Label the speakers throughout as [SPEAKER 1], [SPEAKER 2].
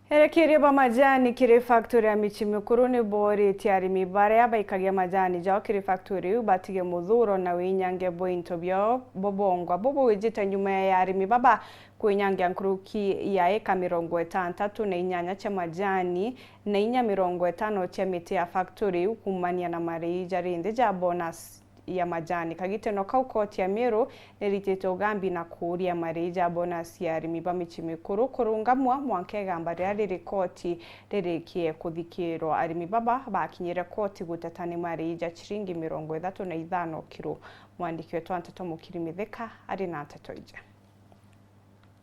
[SPEAKER 1] Herekeria ba majani kiri factory ya michi mikuru ni bori tiari mibaria baikagia majani jao kiri factory ubatige muthuro na winyange bointo bio bobongwa bobo wejita nyuma ya arimi baba kuinyange nkuruki ya eka 53 na inyanya cha majani na inya 50 cha miti ya factory kumania na marija rinde ja bonus ya majani kagiteno kaukoti ya Meru neritete gambi na kuria marija bonus ya arimi ba michi mikuru kurungamwa mwankegamba rari rikoti ririkie kuthikirwa arimi baba bakinyire koti gutatani marija chiringi 35 kiro. Mwandiki wetu Antato Mukirimitheka ari na Antato ija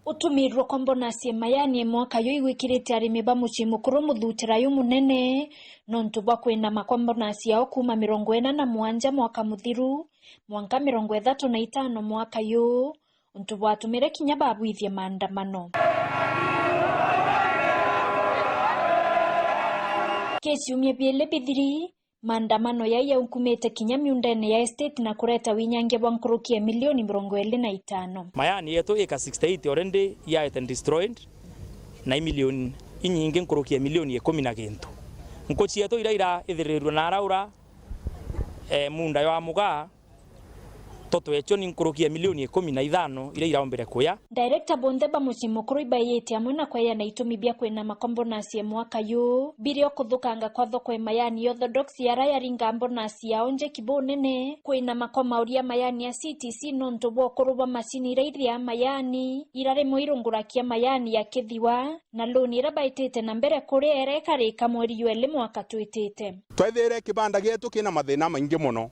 [SPEAKER 2] utumirwo kwa bonus ya mayani mwaka yo igwikirite arimi ba muchi mukuru muthutira yo munene nontu bwa kwina kwa bonus yao kuma 47 mwaka muthiru mwanka 35 mwaka yo untu bwatumire kinya babwithie maandamano. Kesi umye biele bithiri maandamano ya ukumete kinya miundene ya estate na kureta winyange bwa nkuruki ya milioni 25.
[SPEAKER 3] Mayani yetu eka 68 already ya it destroyed na milioni inyinge nkuruki ya milioni 10 na kintu. Nkochi yetu iraira ithirirwa na araura munda yo amuga toto echo ni nkuruki ya milioni 15 iraira ombere kuya.
[SPEAKER 2] Director Bondeba muchi mukuru ibayete amwe na kwaya na itumi bia kwena makombonasi ya mwaka yo birio kuthukanga kwa thoko mayani orthodox yara yaringa mbonasi ya onje kibonene kwena makoma uria mayani ya CTC nonto bwo kuruba masini iraithia mayani irare moirungurakia mayani ya kithiwa na loni irabaitete na mbere kuri ereka rika mweri yele mwaka twitete
[SPEAKER 4] twethere kibanda gitu kina mathina maingi muno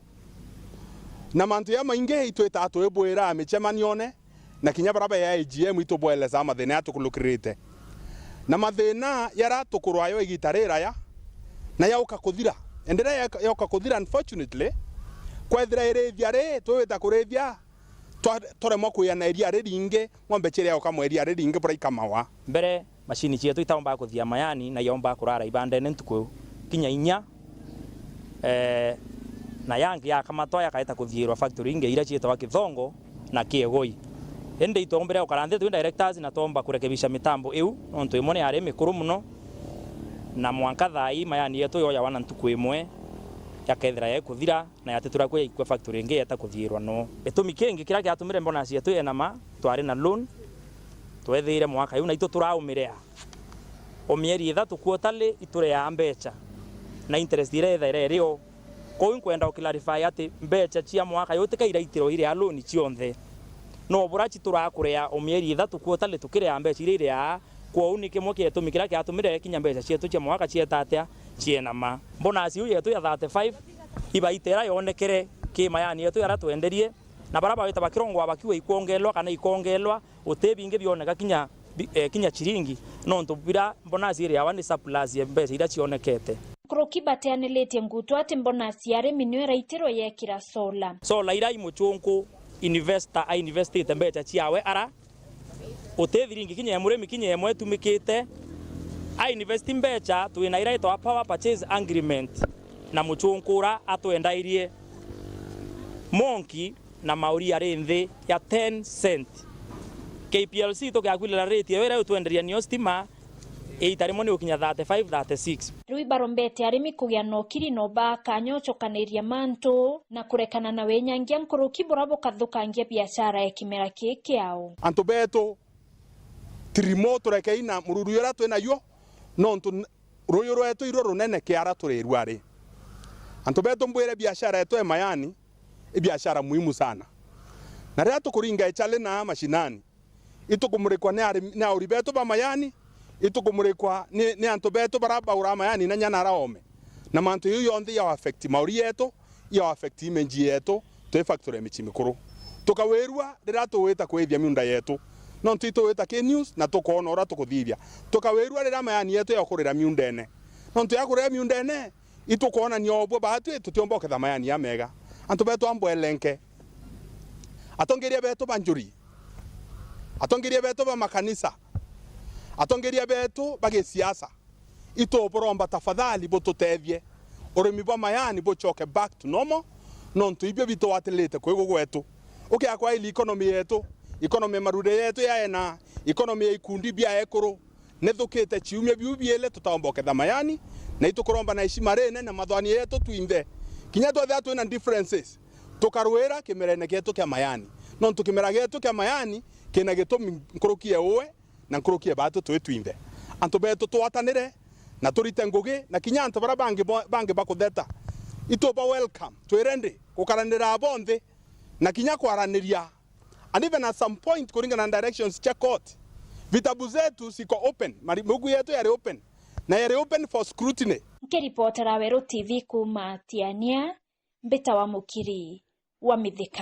[SPEAKER 4] na mantu ya maingi itweta atwebwira amechemanione na kinya baraba ya AGM itobweleza mathina atukulukirite na mathina yara tukurwayo igitarira ya na yauka kuthira endera yauka kuthira unfortunately kwethira irithia ri twita kurithia toremo kuyana iria riringe ng'ombe chire yauka mweria riringe bora ikamawa
[SPEAKER 3] mbere machini cietu itaomba kuthia mayani na yomba kurara ibanda nentuko kinya inya na yangi ya kamato ya kaita kuthirwa factory inge ira cietwa Kithongo na Kiegoi ende itombere ukarande tu directors na tomba kurekebisha mitambo eu onto imone are mikuru muno na mwanka thai mayani yetu yo ya wana ntuku imwe ya kethira ya kuthira na yatetura kwa ikwa factory inge yata kuthirwa no etumi kengi kira kyatumire bonus yetu enama twari na loan twethire mwaka yu na ito turaumirea o mieri 3 kuotale iture ya mbecha na interest ire rio ko inkwenda uklarify ati mbecha cia mwaka yote kaira itiro ire aloni cionthe no burachi turakurea o mieri 3 kuotale tukire ya mbecha ire ya kwa unike mwe kietumikira kyatumire kinya mbecha cietu cia mwaka cietatia cienama bonus yu yetu ya 35 iba itera yonekere ki mayani yetu yara twenderie na baraba wita bakirongo abakiwe ikongelwa kana ikongelwa utebinge bioneka kinya chiringi no ntubira bonus ire ya wani surplus ya mbecha ira cionekete
[SPEAKER 2] Kroki bateanelete ngutu ati bonasi yare minwera itiro yekira sola
[SPEAKER 3] ira imuchunku investor a invested mbecha ciawe ara utethiringi kinya muremi kinya emwe tumikite a invest mbecha tuina ira ito power purchase agreement na muchunkura atwendairie monki na mauri ari nthi ya 10 cent KPLC to gakwilira rate yo ira utwenderia ni stima eitarimo ukinya 35 36
[SPEAKER 2] Rui barombete arimi kugia no kiri no ba kanyocho kaneria manto na kurekana na wenyangia nkuruki borabo kathukangia biashara ya kimera kiki yao
[SPEAKER 4] anto beto trimoto rekeina mururu yora twena yo nontu ruyo rwetu iro runene kiara turirwa ri anto beto mbwire biashara yetu ya mayani biashara muhimu sana na ria tukuringa echale na mashinani itukumurikwa ni auri beto ba mayani itukumurikwa ni anto beto baraba urama yani na nyana raome na manto yu yondi ya affect mauri yeto ya affect imenji yeto to factory ya michi mikuru tukawerwa rirato weta kwethia miunda yeto no ntito weta ke news na tukona ora tukuthithia tukawerwa rirama yani yeto ya kurira miundene no ntu ya kurira miundene itukona ni obwo batu tutiomba oketha mayani ya mega anto beto ambwelenke atongeria beto banjuri atongeria beto ba makanisa atongeria betu bage siasa ito boromba tafadhali botutethie urimi bwa mayani bochoke back to normal nontu ibyo bito watelete kwego gwetu ukia kwa ili economy yetu economy marure yetu yaena economy ya ikundi bia ekuru nethukite ciumia biu biele tutaomboketha mayani na itukuromba na ici marene na mathwani yetu twinthe kinya twethe twina differences tukarwira kimerene gietu kia mayani no tukimera gietu kia mayani kina gitumi nkurukie uwe na nkurukie batu twinthe antu betu twatanire na turite ngugi na kinya antu bara bangi bakutheta ituba welcome twirende gukaranira bonthe na kinya kwaraniria and even at some point kuringana na directions cha court vitabu zetu siko open marimugu yetu yari open na yari open for scrutiny.
[SPEAKER 2] Nkiripotera Werũ TV kuma Tiania, Mbita wa Mukiri wa Mithika.